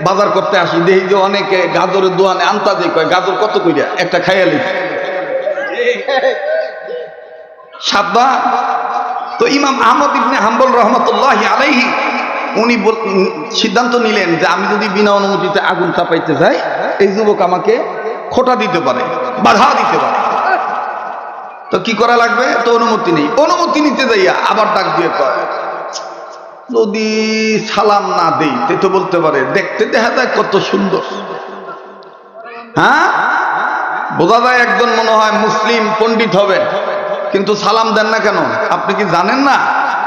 বাজার করতে আসি, দেখি যে অনেকে গাজরের দোয়ানে আনতা দেই, কয় গাজর কত কইরা, একটা খাইয়ালি সাবধান। তো ইমাম আহমদ ইবনে হাম্বল রহমতুল্লাহি আলাইহি উনি সিদ্ধান্ত নিলেন যে আমি যদি বিনা অনুমতিতে আগুন তাপাইতে যাই, এই যুবক আমাকে খোঁটা দিতে পারে, বাধা দিতে পারে। তো কি করা লাগবে? তো অনুমতি নেই। অনুমতি নিতে যাইয়া আবার ডাক দিয়ে কয়, যদি সালাম না দেই তো বলতে পারে দেখতে দেখা যায় কত সুন্দর। হ্যাঁ, বোঝা যায় একজন মনে হয় মুসলিম পণ্ডিত হবে, কিন্তু সালাম দেন না কেন? আপনি কি জানেন না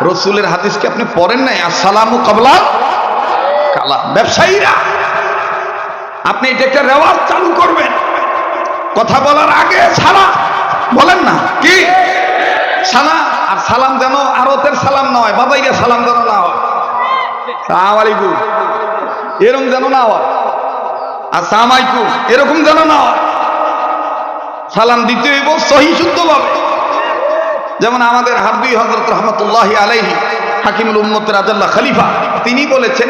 রসুলের হাদিসকে আপনি পড়েন নাই? আসসালামু কাবলা কালাম। ব্যবসায়ীরা আপনি এটা একটা রেওয়াজ চালু করবেন, কথা বলার আগে সালাম বলেন না, কি সালাম। আর সালাম যেন আরতের সালাম না হয়, বাবাইরা সালাম যেন না হয়, সালাম আলাইকুম এরকম যেন না হয়, আসসালামু আলাইকুম এরকম যেন না হয়। সালাম দিতে হইব সহি শুদ্ধ ভাবে। যেমন আমাদের হারবি হযরত রহমতুল্লাহি আলাইহি হাকিমুল উম্মতের আদাল্লাহ খলিফা, তিনি বলেছেন,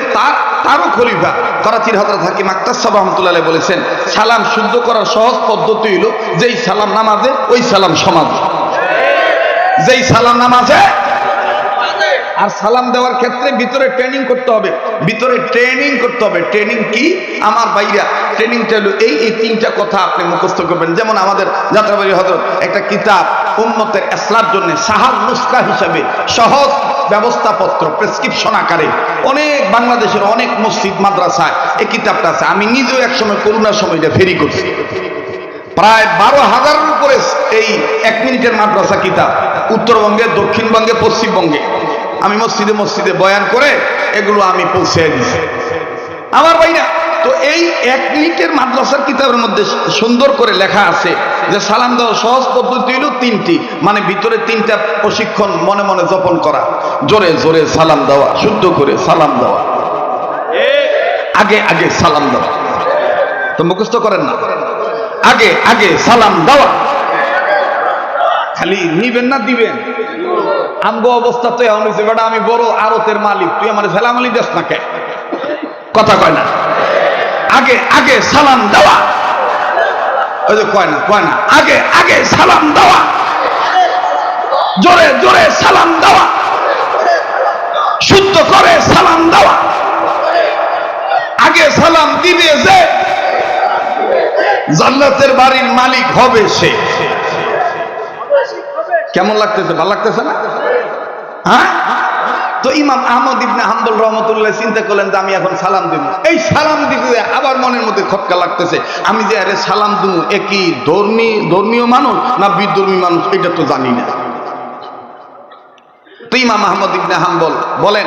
তারও খলিফা করাচির হযরত হাকিম আক্তার সাহেব রহমতুল্লাহ আলাইহি বলেছেন, সালাম শুদ্ধ করার সহজ পদ্ধতি হইল যেই সালাম নামাজে ওই সালাম সমাজে, যেই সালাম নামাজে। আর সালাম দেওয়ার ক্ষেত্রে ভিতরে ট্রেনিং করতে হবে, ভিতরে ট্রেনিং করতে হবে। ট্রেনিং কি আমার ভাইরা? ট্রেনিংটা হলো এই তিনটা কথা আপনি মুখস্থ করবেন। যেমন আমাদের যাত্রাবাড়ি হযরত একটা কিতাব উম্মতের ইসলামের জন্য সাহাল নুসখা হিসাবে সহজ ব্যবস্থাপত্র প্রেসক্রিপশন আকারে অনেক বাংলাদেশের অনেক মসজিদ মাদ্রাসায় এই কিতাবটা আছে। আমি নিজেও একসময় করোনার সময় এটা ফেরি করছি। প্রায় 12,000-এর উপরে এই 1 মিনিটের মাদ্রাসা কিতাব উত্তরবঙ্গে, দক্ষিণবঙ্গে, পশ্চিমবঙ্গে আমি মসজিদে মসজিদে বয়ান করে এগুলো আমি পৌঁছে দিছি আমার ভাইরা। তো এই 1 মিনিটের মাদ্রাসার কিতাবের মধ্যে সুন্দর করে লেখা আছে যে সালাম দেওয়ার সহজ পদ্ধতি হলো 3টি, মানে ভিতরে 3টা প্রশিক্ষণ মনে মনে জপন করা। জোরে জোরে সালাম দেওয়া, শুদ্ধ করে সালাম দেওয়া, আগে আগে সালাম দেওয়া। তো মুখস্থ করেন না, আগে আগে সালাম দেওয়া। খালি নিবেন না দিবেন। আমগো অবস্থা তো এমন হয়েছে, বেটা আমি বড় আরতের মালিক, তুই আমার ফেলাম আলি দেশ না কে? কথা কয় না, আগে আগে সালাম দেওয়া। ওই যে কয় না, আগে আগে সালাম দেওয়া, জোরে জোরে সালাম দেওয়া, শুদ্ধ করে সালাম দেওয়া। আগে সালাম দিবে যে জান্নাতের বাড়ির মালিক হবে সে। কেমন লাগতেছে? ভালো লাগতেছে না? হ্যাঁ। তো ইমাম আহমদ ইবনে হাম্বল রহমতুল্লাহ চিন্তা করলেন যে আমি এখন সালাম দেব। এই সালাম দিতে আবার মনের মধ্যে খটকা লাগতেছে, আমি যে আরে সালাম দেবো এ কি ধর্মীয় মানুষ না বিধর্মী মানুষ এটা তো জানি না। তো ইমাম আহমদ ইবনে হাম্বল বলেন,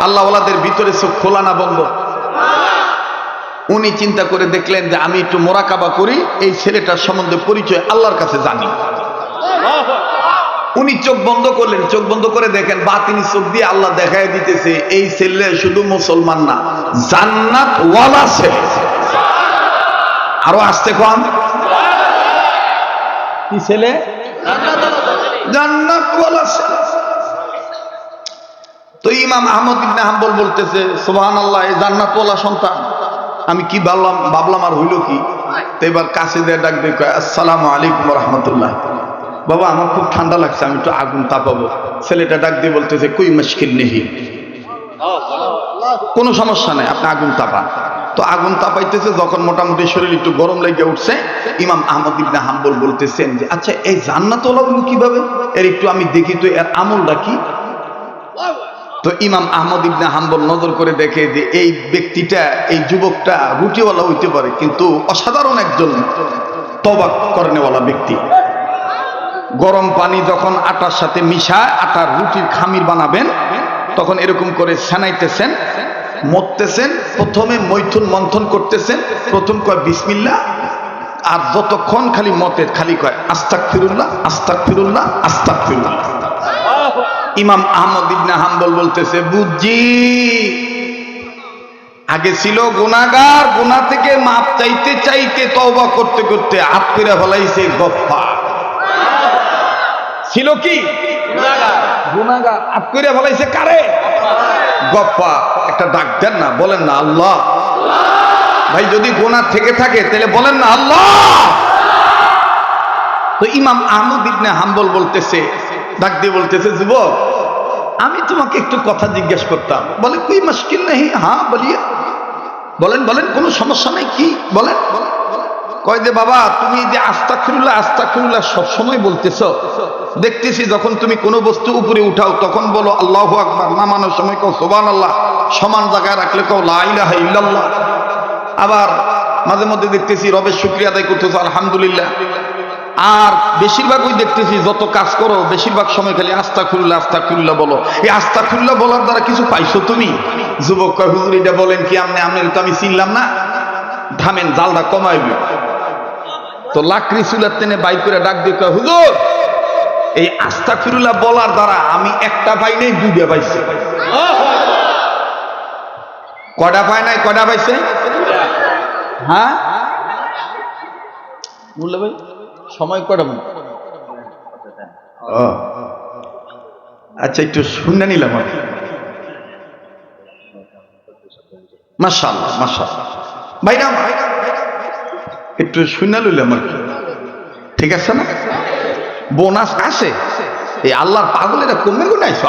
আল্লাহ ওয়ালাদের ভিতরে চোখ খোলা না বন্ধ? উনি চিন্তা করে দেখলেন যে আমি একটু মোরাকাবা করি, এই ছেলেটার সম্বন্ধে পরিচয় আল্লাহর কাছে জানি। উনি চোখ বন্ধ করলেন, চোখ বন্ধ করে দেখেন বাতিনি চোখ দিয়ে আল্লাহ দেখায় দিতেছে এই ছেলে শুধু মুসলমান না, জান্নাত ওয়ালা ছেলে। আরো আসতে কম কি ছেলে জান্নাতওয়ালা ছেলে। তো ইমাম আহমদ ইবনে হাম্বল বলতেছে সুবহানাল্লাহ, এই জান্নাতওয়ালা সন্তান আমি কি ভাবলাম আর হইল কি। তো এবার কাছে দিয়ে ডাক দিয়ে কয় আসসালামু আলাইকুম ওয়া রাহমাতুল্লাহ। বাবা আমার খুব ঠান্ডা লাগছে, আমি একটু আগুন তাপাবো। ছেলেটা ডাক দিয়ে বলতেছে কই মুশকিল নেই, কোনো সমস্যা নাই, আপনি আগুন তাপান। তো আগুন তাপাইতেছে, যখন মোটামুটি শরীর একটু গরম লেগে উঠছে, ইমাম আহমদ ইবনে হাম্বল বলতেছেন যে আচ্ছা এই জান্নাতওয়ালা কিভাবে, এর একটু আমি দেখি তো এর আমলটা কি। তো ইমাম আহমদ ইবনে হাম্বল নজর করে দেখে যে এই ব্যক্তিটা, এই যুবকটা রুটিওয়ালা হইতে পারে কিন্তু অসাধারণ একজন তওবা করেনেওয়ালা ব্যক্তি। গরম পানি যখন আটার সাথে মিশায় আটার রুটির খামির বানাবেন, তখন এরকম করে সেনাইতেছেন, মরতেছেন, প্রথমে মৈথুন মন্থন করতেছেন, প্রথম কয় বিসমিল্লাহ, আর যতক্ষণ খালি মতে খালি কয় আস্তাগফিরুল্লাহ আস্তাগফিরুল্লাহ আস্তাগফিরুল্লাহ। ইমাম আহমদ ইবনে হাম্বল বলতেছে বুঝছি, আগে ছিল গুনাহগার, গুনাহ থেকে মাপ চাইতে চাইতে তওবা করতে করতে হাত করে ফলাইছে গফফার। ছিল কি গুনাহগার, হাত করে ফলাইছে কারে? গফফার। একটা ডাক দেন না, বলেন না আল্লাহ। ভাই যদি গুনাহ থেকে থাকে তাহলে বলেন না আল্লাহ। তো ইমাম আহমদ ইবনে হাম্বল বলতেছে, ডাক দিয়ে বলতেছে যুবক আমি তোমাকে একটু কথা জিজ্ঞেস করতাম। বলে কোই মুশকিল নেই, হ্যাঁ বলিয়ে, বলেন বলেন কোনো সমস্যা নাই, কি বলেন। কয় যে বাবা তুমি যে আস্তাগফিরুল্লাহ আস্তাগফিরুল্লাহ সবসময় বলতেছো, দেখতেছি যখন তুমি কোনো বস্তু উপরে উঠাও তখন বলো আল্লাহু আকবার, নামানোর সময় কও সুবহানাল্লাহ, সমান জায়গায় রাখলে কও লা ইলাহা ইল্লাল্লাহ, আবার মাঝে মধ্যে দেখতেছি রবের শুকরিয়া আদায় করতেছো আলহামদুলিল্লাহ, আর বেশিরভাগ ওই দেখতেছি যত কাজ করো বেশিরভাগ সময় খালি আস্তাগফিরুল্লাহ আস্তাগফিরুল্লাহ বলো। এই আস্তাগফিরুল্লাহ বলার দ্বারা কিছু পাইছো তুমি? যুবক কয় হুজুর এটা বলেন কি, আপনার তো আমি চিনলাম না, থামেন জালটা কমাইবে। তো লাকড়ি চুলার টেনে বাই করে ডাক দিয়ে কয় হুজুর এই আস্তাগফিরুল্লাহ বলার দ্বারা আমি একটা পাই নাই, দুইটা পাইছি। কয়টা পায় নাই, কয়টা পাইছে? হ্যাঁ বললে ভাই সময় কটা? আচ্ছা একটু শুনে নিলাম আর কি। মাশাআল্লাহ মাশাআল্লাহ ভাইরা একটু শুনে লইলাম আর কি, ঠিক আছে না? বোনাস আসে, এই আল্লাহর পাগলেরা কমে গুনাইছ,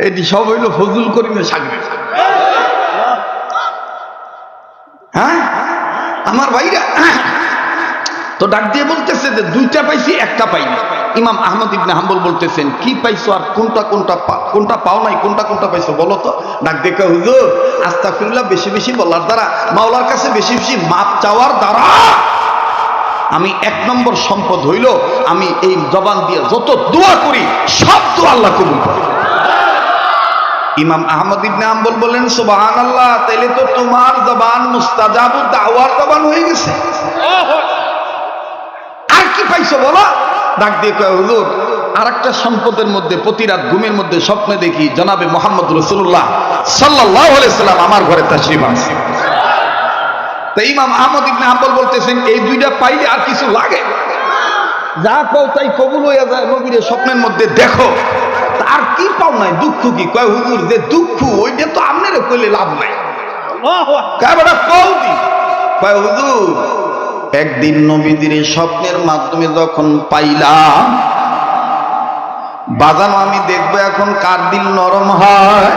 এটি সব হইল ফজলুল করিমের সাগরে। হ্যাঁ আমার ভাইরা তো ডাক দিয়ে বলতেছে যে দুইটা পাইছি একটা পাইনি। ইমাম আহমদ ইবনে হাম্বল বলতেছেন কি পাইছো আর কোনটা কোনটা পাও নাই, কোনটা কোনটা পাইছো বলো তো। ডাক দেখে হুজুর আস্তাগফিরুল্লাহ বেশি বেশি বলার দ্বারা, মাওলার কাছে বেশি বেশি মাপ চাওয়ার দ্বারা আমি এক নম্বর সম্পদ হইল আমি এই জবান দিয়ে যত দোয়া করি সব দোয়া আল্লাহ কবুল করে। ইমাম আহমদ ইবনে হাম্বল বলেন সুবহানাল্লাহ, তাইলে তো তোমার জবান মুস্তাজাবুদ দাওয়ার জবান হয়ে গেছে। আর কি পাইছো বলো? ডাক দিয়ে কয় হুজুর আরেকটা সম্পদের মধ্যে প্রতি রাত ঘুমের মধ্যে স্বপ্নে দেখি জনাবে মুহাম্মদ রাসূলুল্লাহ সাল্লাল্লাহু আলাইহি সাল্লাম আমার ঘরে তাশরীফ আনছে। তো ইমাম আহমদ ইবনে হাম্বল বলতেছেন এই দুইটা পাইলে আর কিছু লাগে? যা কও তাই কবুল হইয়া যায়, নবীর স্বপ্নের মধ্যে দেখো। আর কি পাও নাই, দুঃখ কি? কয় হুজুর যে দুঃখ ওইটা তো আপনারে কইলে লাভ নাই। কয় হুজুর একদিন নবীদের স্বপ্নের মাধ্যমে যখন পাইলাম বাজানো, আমি দেখবো এখন কার দিল নরম হয়,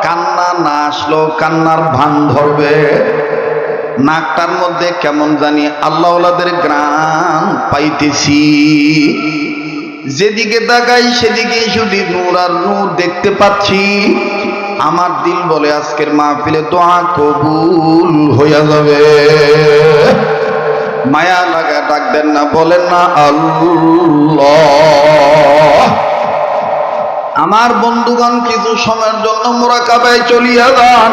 কান্না না আসলেও কান্নার ভান ধরবে, নাকটার মধ্যে কেমন জানি আল্লাহওয়ালাদের গ্রাম পাইতেছি, যেদিকে তাকাই সেদিকে শুধু নূর আর নূর দেখতে পাচ্ছি। আমার দিল বলে আজকের মাহফিলে দোয়া কবুল হইয়া যাবে। মায়া লাগা ডাক দেন না, বলেন না আল্লাহ। আমার বন্ধুগণ কিছু সময়ের জন্য মুরাকাবায় চলিয়া যান,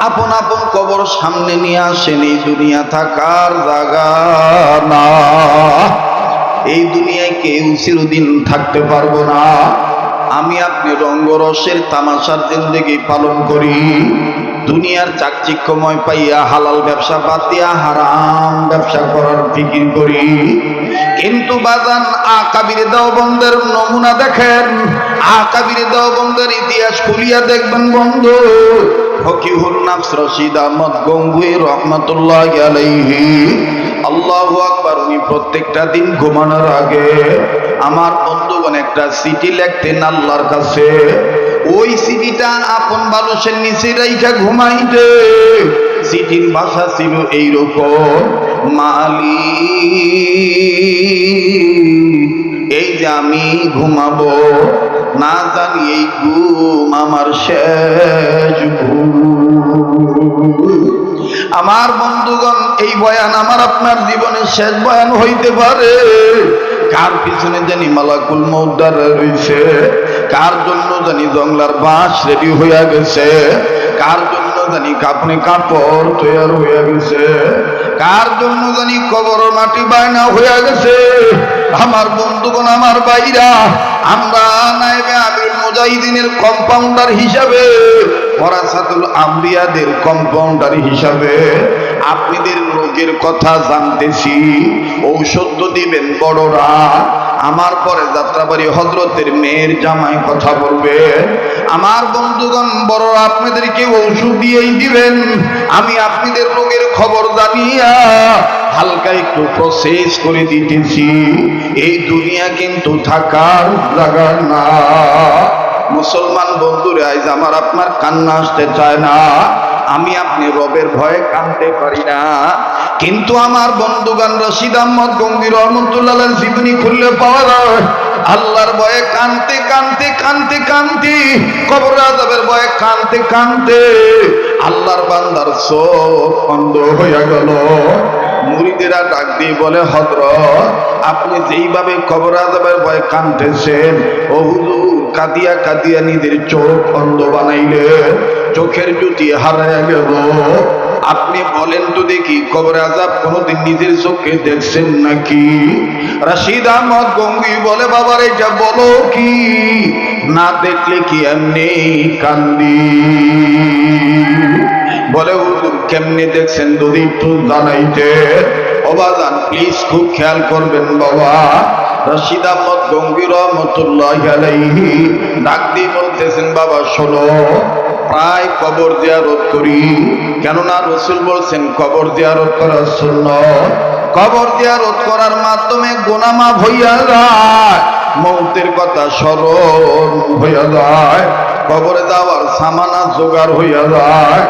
আপন আপন কবর সামনে নিয়ে আসেন। এই দুনিয়া থাকার জায়গা না, এই দুনিয়ায় কেউ চিরদিন থাকতে পারবো না। আমি আপনি রঙ্গরসের তামাশার জিন্দেগি পালন করি, দুনিয়ার চাকচিক্যময় পাইয়া হালাল ব্যবসা বাদ দিয়া হারাম ব্যবসা করার ফিকির করি। কিন্তু বাজান আকাবির দেওবন্দের নমুনা দেখেন, আকাবির দেওবন্দের ইতিহাস খুলিয়া দেখবেন বন্ধু। ফকিহুল নাফস রশিদ আহমদ গঙ্গুই রহমাতুল্লাহি আলাইহি, আল্লাহু আকবার, উনি প্রত্যেকটা দিন ঘুমানোর আগে আমার বন্ধুগণ একটা চিঠি লিখতেন আল্লাহর কাছে। ওই চিঠিটা আপন বালুসের নিচে রাইখা ঘুমাইতে। চিঠির ভাষা ছিল এইরকম, মালিক, এই যে আমি ঘুমাবো, না জানি এই ঘুম আমার শেষ ঘুম। আমার বন্ধুগণ, এই বয়ান আমার আপনার জীবনের শেষ বয়ান হইতে পারে। কার পিছনে জানি মালাকুল মউত দাঁড়ায় রইছে, কার জন্য জানি জংলার বাঁশ রেডি হইয়া গেছে, কার জন্য জানি কাপড়ে কাপড় তৈয়ার হইয়া গেছে, কার জন্য জানি কবর মাটি বায়না হইয়া গেছে। আমার বন্ধুগণ, আমার ভাইরা, আমরা নায়েবে আমিরুল মুজাহিদিনের কম্পাউন্ডার হিসাবে, ওয়ারাসাতুল আম্বিয়াদের কম্পাউন্ডার হিসাবে আপনাদের রোগের কথা জানতেছি। ঔষধ তো দিবেন বড়রা, আমার পরে যাত্রাবাড়ি হযরতের মেয়ের জামাই কথা বলবে। আমার বন্ধুগণ, বড়রা আপনাদেরকে ঔষধ দিয়েই দিবেন। আমি আপনাদের রোগের খবর জানিয়া হালকা একটু প্রসেস করে দিতেছি। এই দুনিয়া কিন্তু থাকার জায়গা না। মুসলমান বন্ধুরা, আজ আমার আপনার কান্না আসতে চায় না, আমি আপনি রবের ভয়ে কাঁদতে পারি না। কিন্তু আমার বন্ধুগান রশিদ আহমদ গঙ্গি রহমতুল্লাহ জীবনী খুললে পাওয়া যায় আল্লাহর ভয়ে কাঁদতে কাঁদতে কাঁদতে কাঁদতে, কবর আযাবের ভয়ে কাঁদতে কাঁদতে আল্লাহর বান্দার চোখ অন্ধ হইয়া গেল। মুরিদেরা ডাক দিয়ে বলে, হযরত, আপনি যেইভাবে কবর আযাবের ভয়ে কাঁদতেছেন, ও হুজুর, কাঁদিয়া কাঁদিয়া নিজের চোখ অন্ধ বানাইলে, চোখের জ্যোতি হারাইয়া গেল। আপনি বলেন তো দেখি, কবর আযাব কোনদিন নিজের চোখে দেখছেন নাকি? রশিদ আহমদ গঙ্গি বলে, বাবার এটা বলো কি, না দেখলে কি এমনি কান্দি? বলে, হুজুর, কেমনে দেখছেন যদি একটু জানাইতে। ও বাজান, প্লিজ খুব খেয়াল করবেন বাবা। রশিদ আহমদ গঙ্গি রহমতুল্লাহি আলাইহি ডাক দিয়ে বলতেছেন, বাবা শোনো, প্রায় কবর জিয়ারত করি, কেননা রাসূল বলছেন কবর জিয়ারত করা সুন্নাত। কবর জিয়ারত করার মাধ্যমে গুনাহ মাফ হইয়া যায়, মওতের কথা স্মরণ হইয়া যায়, কবরে যাওয়ার সামানা জোগাড় হইয়া যায়।